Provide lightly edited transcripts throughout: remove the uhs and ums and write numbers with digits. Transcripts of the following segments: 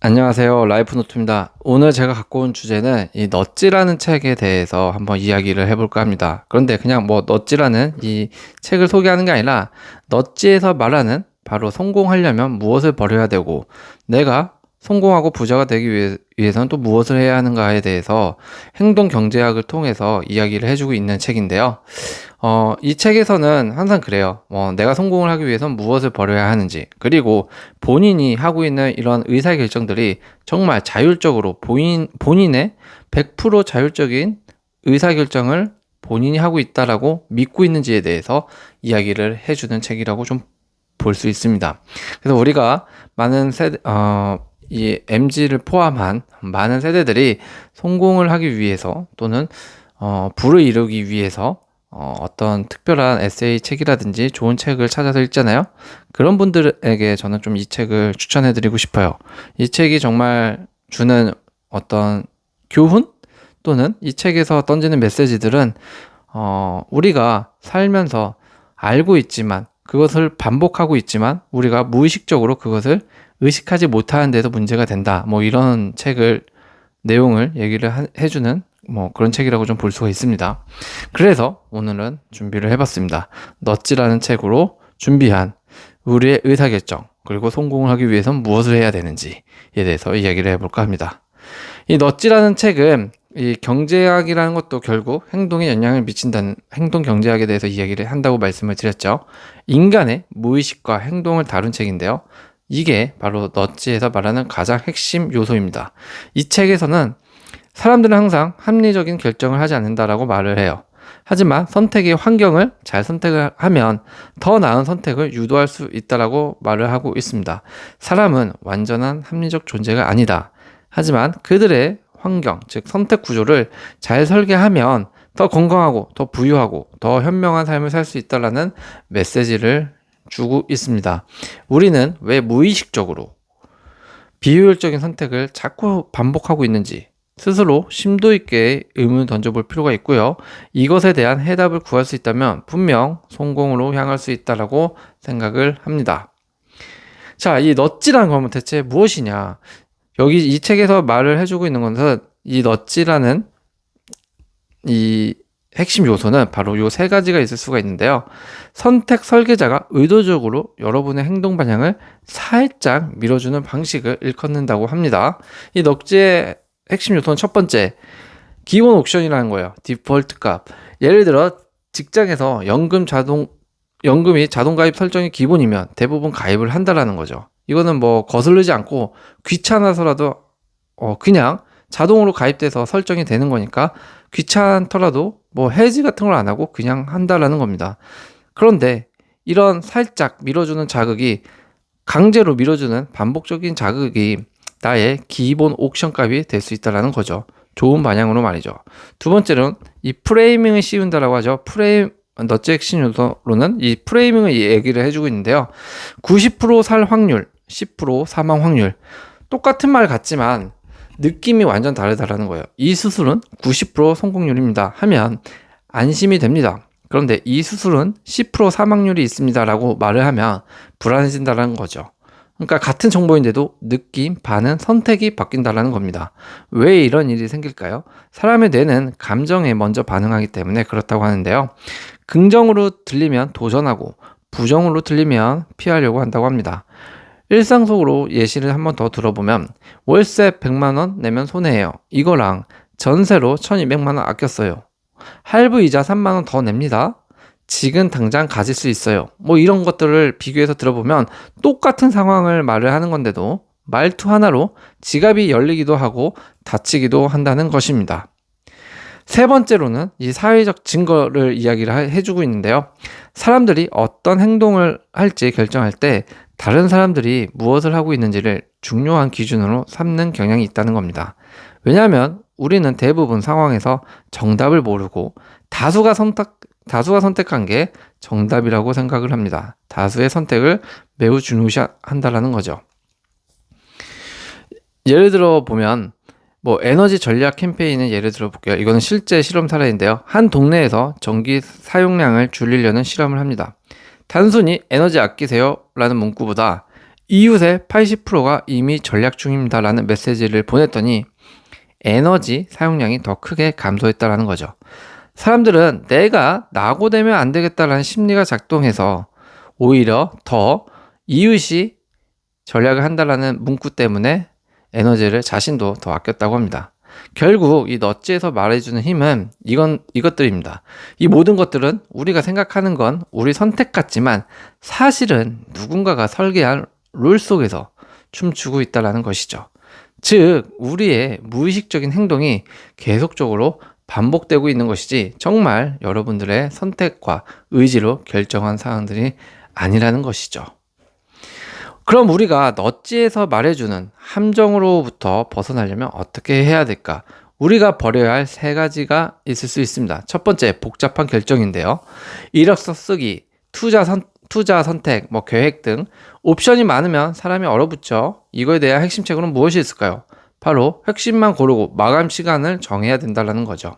안녕하세요. 라이프노트입니다. 오늘 제가 갖고 온 주제는 이 넛지라는 책에 대해서 한번 이야기를 해볼까 합니다. 그런데 그냥 뭐 넛지라는 이 책을 소개하는 게 아니라 넛지에서 말하는 바로 성공하려면 무엇을 버려야 되고 내가 성공하고 부자가 되기 위해서는 또 무엇을 해야 하는가에 대해서 행동 경제학을 통해서 이야기를 해주고 있는 책인데요. 이 책에서는 항상 그래요. 내가 성공을 하기 위해선 무엇을 버려야 하는지, 그리고 본인이 하고 있는 이런 의사결정들이 정말 자율적으로 본인의 100% 자율적인 의사결정을 본인이 하고 있다라고 믿고 있는지에 대해서 이야기를 해주는 책이라고 좀 볼 수 있습니다. 그래서 우리가 많은 이 MZ를 포함한 많은 세대들이 성공을 하기 위해서 또는 부를 이루기 위해서 어떤 특별한 에세이 책이라든지 좋은 책을 찾아서 읽잖아요. 그런 분들에게 저는 좀 이 책을 추천해 드리고 싶어요. 이 책이 정말 주는 어떤 교훈 또는 이 책에서 던지는 메시지들은 우리가 살면서 알고 있지만 그것을 반복하고 있지만 우리가 무의식적으로 그것을 의식하지 못하는 데서 문제가 된다. 뭐 이런 책을 내용을 얘기를 해주는 뭐 그런 책이라고 좀 볼 수가 있습니다. 그래서 오늘은 준비를 해봤습니다. 넛지라는 책으로 준비한 우리의 의사결정 그리고 성공을 하기 위해선 무엇을 해야 되는지에 대해서 이야기를 해볼까 합니다. 이 넛지라는 책은 이 경제학이라는 것도 결국 행동에 영향을 미친다는 행동 경제학에 대해서 이야기를 한다고 말씀을 드렸죠. 인간의 무의식과 행동을 다룬 책인데요. 이게 바로 넛지에서 말하는 가장 핵심 요소입니다. 이 책에서는 사람들은 항상 합리적인 결정을 하지 않는다라고 말을 해요. 하지만 선택의 환경을 잘 선택을 하면 더 나은 선택을 유도할 수 있다라고 말을 하고 있습니다. 사람은 완전한 합리적 존재가 아니다. 하지만 그들의 환경, 즉 선택 구조를 잘 설계하면 더 건강하고 더 부유하고 더 현명한 삶을 살 수 있다라는 메시지를 주고 있습니다. 우리는 왜 무의식적으로 비효율적인 선택을 자꾸 반복하고 있는지 스스로 심도 있게 의문을 던져볼 필요가 있고요. 이것에 대한 해답을 구할 수 있다면 분명 성공으로 향할 수 있다라고 생각을 합니다. 자, 이 넛지라는 건 대체 무엇이냐? 여기 이 책에서 말을 해주고 있는 것은 이 넛지라는 이 핵심 요소는 바로 요 세 가지가 있을 수가 있는데요. 선택 설계자가 의도적으로 여러분의 행동 방향을 살짝 밀어주는 방식을 일컫는다고 합니다. 이 넛지의 핵심 요소는 첫 번째, 기본 옵션이라는 거예요. 디폴트 값. 예를 들어 직장에서 연금이 자동 가입 설정이 기본이면 대부분 가입을 한다라는 거죠. 이거는 뭐 거스르지 않고 귀찮아서라도 그냥 자동으로 가입돼서 설정이 되는 거니까 귀찮더라도 뭐 해지 같은 걸 안 하고 그냥 한다라는 겁니다. 그런데 이런 살짝 밀어주는 자극이 강제로 밀어주는 반복적인 자극이 나의 기본 옵션 값이 될 수 있다라는 거죠. 좋은 방향으로 말이죠. 두 번째는 이 프레이밍을 씌운다라고 하죠. 넛지 핵심 요소로는 이 프레이밍을 얘기를 해주고 있는데요. 90%살 확률, 10% 사망 확률. 똑같은 말 같지만 느낌이 완전 다르다라는 거예요. 이 수술은 90% 성공률입니다 하면 안심이 됩니다. 그런데 이 수술은 10% 사망률이 있습니다라고 말을 하면 불안해진다는 거죠. 그러니까 같은 정보인데도 느낌, 반응, 선택이 바뀐다는 겁니다. 왜 이런 일이 생길까요? 사람의 뇌는 감정에 먼저 반응하기 때문에 그렇다고 하는데요. 긍정으로 들리면 도전하고 부정으로 들리면 피하려고 한다고 합니다. 일상 속으로 예시를 한번 더 들어보면 월세 100만원 내면 손해예요. 이거랑 전세로 1200만원 아꼈어요. 할부 이자 3만원 더 냅니다. 지금 당장 가질 수 있어요. 뭐 이런 것들을 비교해서 들어보면 똑같은 상황을 말을 하는 건데도 말투 하나로 지갑이 열리기도 하고 닫히기도 한다는 것입니다. 세 번째로는 이 사회적 증거를 이야기를 해주고 있는데요. 사람들이 어떤 행동을 할지 결정할 때 다른 사람들이 무엇을 하고 있는지를 중요한 기준으로 삼는 경향이 있다는 겁니다. 왜냐하면 우리는 대부분 상황에서 정답을 모르고 다수가 선택한 게 정답이라고 생각을 합니다. 다수의 선택을 매우 중요시한다라는 거죠. 예를 들어 보면 뭐 에너지 전략 캠페인을 예를 들어 볼게요. 이거는 실제 실험 사례인데요. 한 동네에서 전기 사용량을 줄이려는 실험을 합니다. 단순히 에너지 아끼세요 라는 문구보다 이웃의 80%가 이미 전략 중입니다라는 메시지를 보냈더니 에너지 사용량이 더 크게 감소했다라는 거죠. 사람들은 내가 나고 되면 안 되겠다라는 심리가 작동해서 오히려 더 이웃이 전략을 한다라는 문구 때문에 에너지를 자신도 더 아꼈다고 합니다. 결국 이 넛지에서 말해주는 힘은 이것들입니다. 이 모든 것들은 우리가 생각하는 건 우리 선택 같지만 사실은 누군가가 설계한 룰 속에서 춤추고 있다는 것이죠. 즉 우리의 무의식적인 행동이 계속적으로 반복되고 있는 것이지 정말 여러분들의 선택과 의지로 결정한 사항들이 아니라는 것이죠. 그럼 우리가 넛지에서 말해주는 함정으로부터 벗어나려면 어떻게 해야 될까? 우리가 버려야 할 3가지가 있을 수 있습니다. 첫 번째, 복잡한 결정인데요. 이력서 쓰기, 투자 선택, 계획 등 옵션이 많으면 사람이 얼어붙죠. 이거에 대한 핵심책으로는 무엇이 있을까요? 바로 핵심만 고르고 마감 시간을 정해야 된다는 거죠.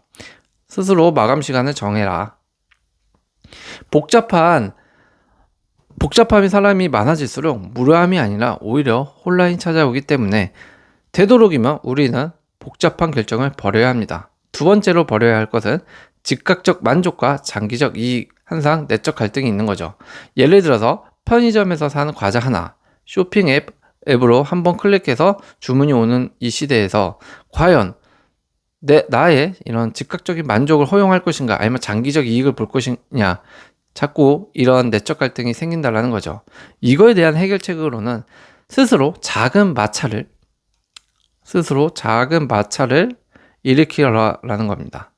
스스로 마감 시간을 정해라. 복잡함이 사람이 많아질수록 무료함이 아니라 오히려 혼란이 찾아오기 때문에 되도록이면 우리는 복잡한 결정을 버려야 합니다. 두 번째로 버려야 할 것은 즉각적 만족과 장기적 이익, 항상 내적 갈등이 있는 거죠. 예를 들어서 편의점에서 사는 과자 하나, 쇼핑 앱으로 한번 클릭해서 주문이 오는 이 시대에서 과연 나의 이런 즉각적인 만족을 허용할 것인가 아니면 장기적 이익을 볼 것이냐, 자꾸 이런 내적 갈등이 생긴다는 거죠. 이거에 대한 해결책으로는 스스로 작은 마찰을 일으키라는 겁니다.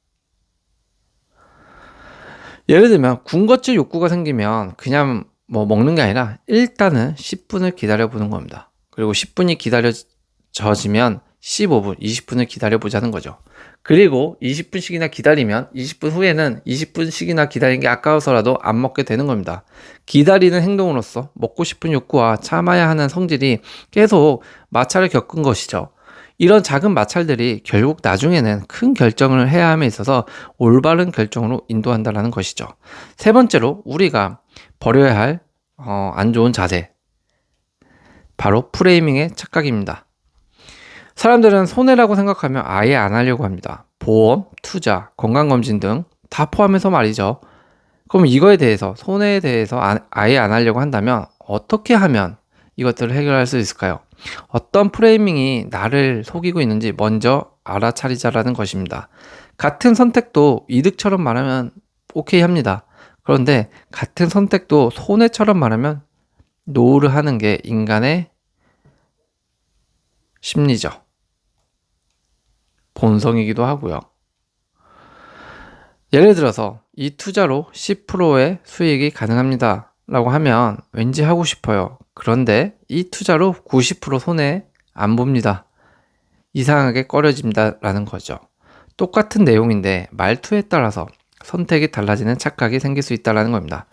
예를 들면 군것질 욕구가 생기면 그냥 먹는 게 아니라 일단은 10분을 기다려 보는 겁니다. 그리고 10분이 기다려져지면 15분, 20분을 기다려 보자는 거죠. 그리고 20분씩이나 기다리면 20분 후에는 20분씩이나 기다린 게 아까워서라도 안 먹게 되는 겁니다. 기다리는 행동으로서 먹고 싶은 욕구와 참아야 하는 성질이 계속 마찰을 겪은 것이죠. 이런 작은 마찰들이 결국 나중에는 큰 결정을 해야 함에 있어서 올바른 결정으로 인도한다는 것이죠. 세 번째로 우리가 버려야 할 안 좋은 자세, 바로 프레이밍의 착각입니다. 사람들은 손해라고 생각하면 아예 안 하려고 합니다. 보험, 투자, 건강검진 등 다 포함해서 말이죠. 그럼 이거에 대해서, 손해에 대해서 아예 안 하려고 한다면 어떻게 하면 이것들을 해결할 수 있을까요? 어떤 프레이밍이 나를 속이고 있는지 먼저 알아차리자라는 것입니다. 같은 선택도 이득처럼 말하면 오케이 합니다. 그런데 같은 선택도 손해처럼 말하면 노를 하는 게 인간의 심리죠. 본성이기도 하고요. 예를 들어서 이 투자로 10%의 수익이 가능합니다 라고 하면 왠지 하고 싶어요. 그런데 이 투자로 90% 손해 안 봅니다. 이상하게 꺼려집니다 라는 거죠. 똑같은 내용인데 말투에 따라서 선택이 달라지는 착각이 생길 수 있다는 겁니다.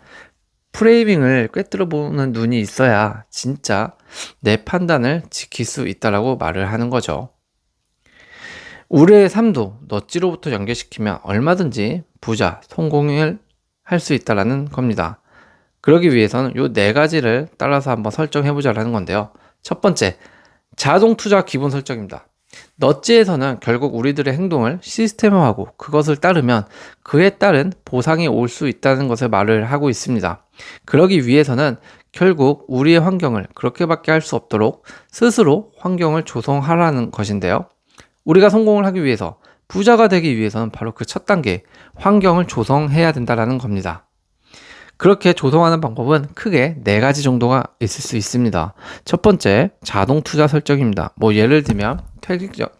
프레이밍을 꿰뚫어 보는 눈이 있어야 진짜 내 판단을 지킬 수 있다라고 말을 하는 거죠. 우리의 삶도 넛지로부터 연결시키면 얼마든지 부자, 성공을 할 수 있다라는 겁니다. 그러기 위해서는 이 4가지를 따라서 한번 설정해 보자라는 건데요. 첫 번째, 자동 투자 기본 설정입니다. 넛지에서는 결국 우리들의 행동을 시스템화하고 그것을 따르면 그에 따른 보상이 올 수 있다는 것을 말을 하고 있습니다. 그러기 위해서는 결국 우리의 환경을 그렇게밖에 할 수 없도록 스스로 환경을 조성하라는 것인데요. 우리가 성공을 하기 위해서, 부자가 되기 위해서는 바로 그 첫 단계, 환경을 조성해야 된다는 겁니다. 그렇게 조성하는 방법은 크게 4가지 정도가 있을 수 있습니다. 첫 번째, 자동 투자 설정입니다. 예를 들면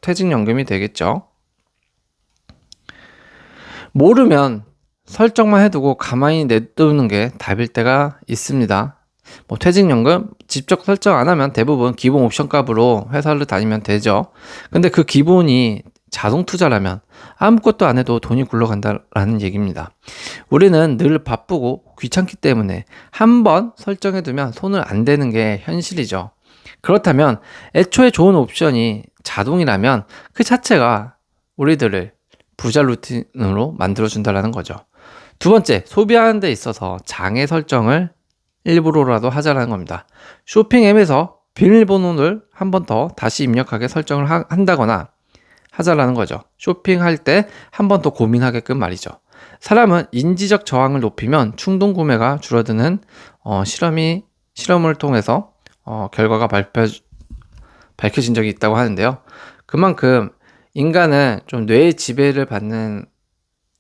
퇴직연금이 되겠죠. 모르면 설정만 해두고 가만히 내두는 게 답일 때가 있습니다. 퇴직연금 직접 설정 안 하면 대부분 기본 옵션 값으로 회사를 다니면 되죠. 근데 그 기본이 자동 투자라면 아무것도 안 해도 돈이 굴러간다라는 얘기입니다. 우리는 늘 바쁘고 귀찮기 때문에 한번 설정해두면 손을 안 대는 게 현실이죠. 그렇다면 애초에 좋은 옵션이 자동이라면 그 자체가 우리들을 부자 루틴으로 만들어준다는 거죠. 두 번째, 소비하는 데 있어서 장애 설정을 일부러라도 하자라는 겁니다. 쇼핑 앱에서 비밀번호를 한 번 더 다시 입력하게 설정을 한다거나 하자라는 거죠. 쇼핑할 때 한 번 더 고민하게끔 말이죠. 사람은 인지적 저항을 높이면 충동 구매가 줄어드는 실험을 통해서 결과가 밝혀진 적이 있다고 하는데요. 그만큼 인간은 좀 뇌의 지배를 받는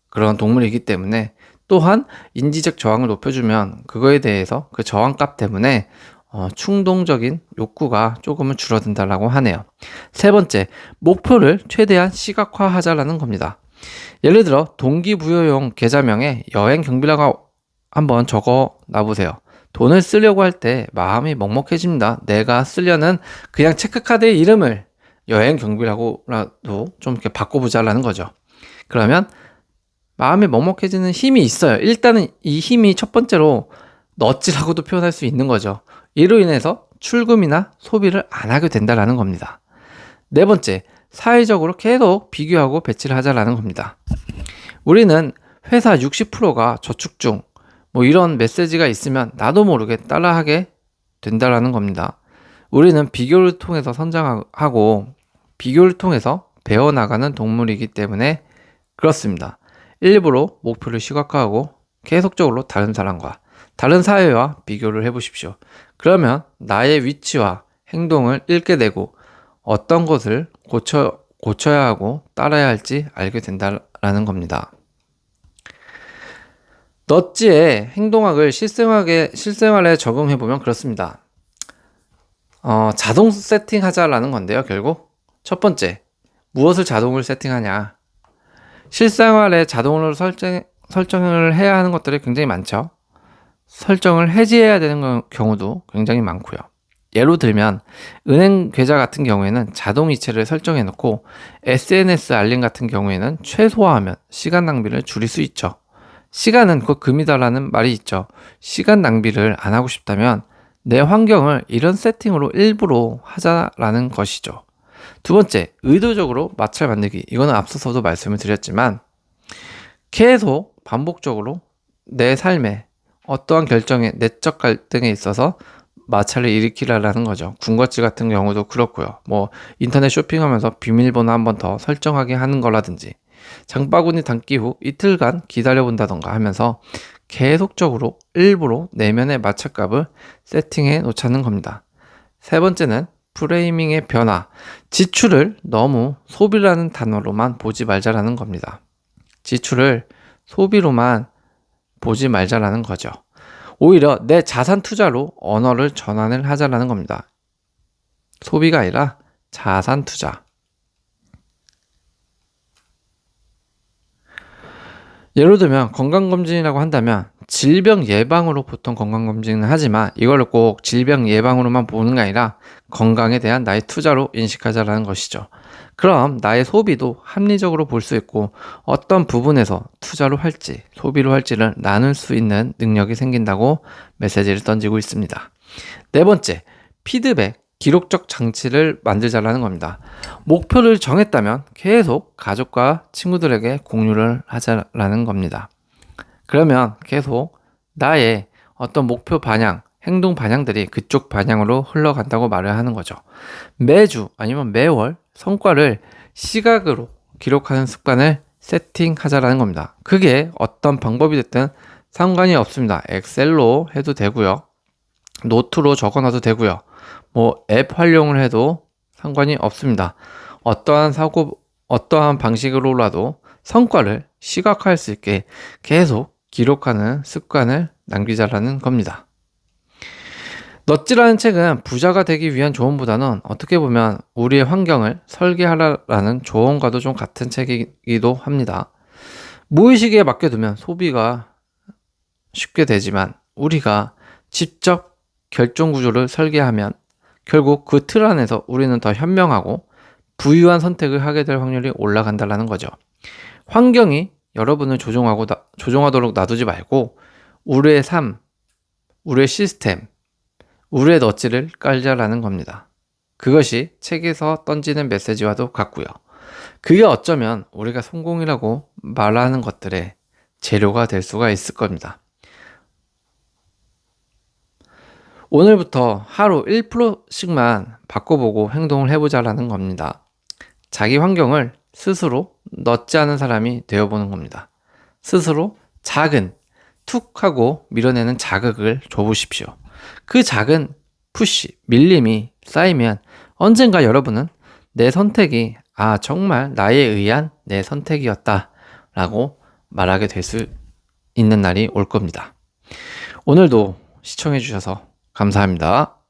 그런 동물이기 때문에, 또한 인지적 저항을 높여주면 그거에 대해서 그 저항값 때문에 충동적인 욕구가 조금은 줄어든다라고 하네요. 세 번째, 목표를 최대한 시각화하자라는 겁니다. 예를 들어 동기부여용 계좌명에 여행 경비라고 한번 적어 놔보세요. 돈을 쓰려고 할 때 마음이 먹먹해집니다. 내가 쓰려는 그냥 체크카드의 이름을 여행 경비라고라도 좀 이렇게 바꿔보자라는 거죠. 그러면 마음이 먹먹해지는 힘이 있어요. 일단은 이 힘이 첫 번째로 넛지라고도 표현할 수 있는 거죠. 이로 인해서 출금이나 소비를 안 하게 된다라는 겁니다. 네 번째, 사회적으로 계속 비교하고 배치를 하자라는 겁니다. 우리는 회사 60%가 저축 중, 이런 메시지가 있으면 나도 모르게 따라하게 된다라는 겁니다. 우리는 비교를 통해서 성장하고 비교를 통해서 배워나가는 동물이기 때문에 그렇습니다. 일부러 목표를 시각화하고 계속적으로 다른 사람과 다른 사회와 비교를 해보십시오. 그러면 나의 위치와 행동을 읽게 되고 어떤 것을 고쳐야 하고 따라야 할지 알게 된다라는 겁니다. 넛지의 행동학을 실생활에 적용해보면 그렇습니다. 자동 세팅하자라는 건데요. 결국 첫 번째, 무엇을 자동으로 세팅하냐. 실생활에 자동으로 설정을 해야 하는 것들이 굉장히 많죠. 설정을 해지해야 되는 경우도 굉장히 많고요. 예로 들면 은행 계좌 같은 경우에는 자동 이체를 설정해 놓고 SNS 알림 같은 경우에는 최소화하면 시간 낭비를 줄일 수 있죠. 시간은 곧 금이다라는 말이 있죠. 시간 낭비를 안 하고 싶다면 내 환경을 이런 세팅으로 일부러 하자라는 것이죠. 두 번째, 의도적으로 마찰 만들기. 이거는 앞서서도 말씀을 드렸지만 계속 반복적으로 내 삶에 어떠한 결정에 내적 갈등에 있어서 마찰을 일으키라는 거죠. 군것질 같은 경우도 그렇고요. 인터넷 쇼핑하면서 비밀번호 한 번 더 설정하게 하는 거라든지, 장바구니 담기 후 이틀간 기다려본다던가 하면서 계속적으로 일부러 내면의 마찰값을 세팅해 놓자는 겁니다. 세 번째는 프레이밍의 변화. 지출을 너무 소비라는 단어로만 보지 말자라는 겁니다. 지출을 소비로만 보지 말자라는 거죠. 오히려 내 자산 투자로 언어를 전환을 하자라는 겁니다. 소비가 아니라 자산 투자. 예를 들면 건강검진이라고 한다면 질병 예방으로 보통 건강검진을 하지만 이걸 꼭 질병 예방으로만 보는 게 아니라 건강에 대한 나의 투자로 인식하자라는 것이죠. 그럼 나의 소비도 합리적으로 볼 수 있고 어떤 부분에서 투자로 할지 소비로 할지를 나눌 수 있는 능력이 생긴다고 메시지를 던지고 있습니다. 네 번째, 피드백, 기록적 장치를 만들자라는 겁니다. 목표를 정했다면 계속 가족과 친구들에게 공유를 하자라는 겁니다. 그러면 계속 나의 어떤 목표 반향, 행동 반향들이 그쪽 방향으로 흘러간다고 말을 하는 거죠. 매주 아니면 매월 성과를 시각으로 기록하는 습관을 세팅하자라는 겁니다. 그게 어떤 방법이 됐든 상관이 없습니다. 엑셀로 해도 되고요. 노트로 적어놔도 되고요. 앱 활용을 해도 상관이 없습니다. 어떠한 방식으로라도 성과를 시각화할 수 있게 계속 기록하는 습관을 남기자라는 겁니다. 넛지라는 책은 부자가 되기 위한 조언보다는 어떻게 보면 우리의 환경을 설계하라는 조언과도 좀 같은 책이기도 합니다. 무의식에 맡겨두면 소비가 쉽게 되지만 우리가 직접 결정 구조를 설계하면 결국 그 틀 안에서 우리는 더 현명하고 부유한 선택을 하게 될 확률이 올라간다는 거죠. 환경이 여러분을 조종하도록 놔두지 말고 우리의 삶, 우리의 시스템, 우리의 넛지를 깔자라는 겁니다. 그것이 책에서 던지는 메시지와도 같고요. 그게 어쩌면 우리가 성공이라고 말하는 것들의 재료가 될 수가 있을 겁니다. 오늘부터 하루 1%씩만 바꿔보고 행동을 해보자라는 겁니다. 자기 환경을 스스로 넣지 않은 사람이 되어보는 겁니다. 스스로 작은, 툭 하고 밀어내는 자극을 줘보십시오. 그 작은 푸시, 밀림이 쌓이면 언젠가 여러분은 내 선택이 정말 나에 의한 내 선택이었다 라고 말하게 될 수 있는 날이 올 겁니다. 오늘도 시청해 주셔서 감사합니다.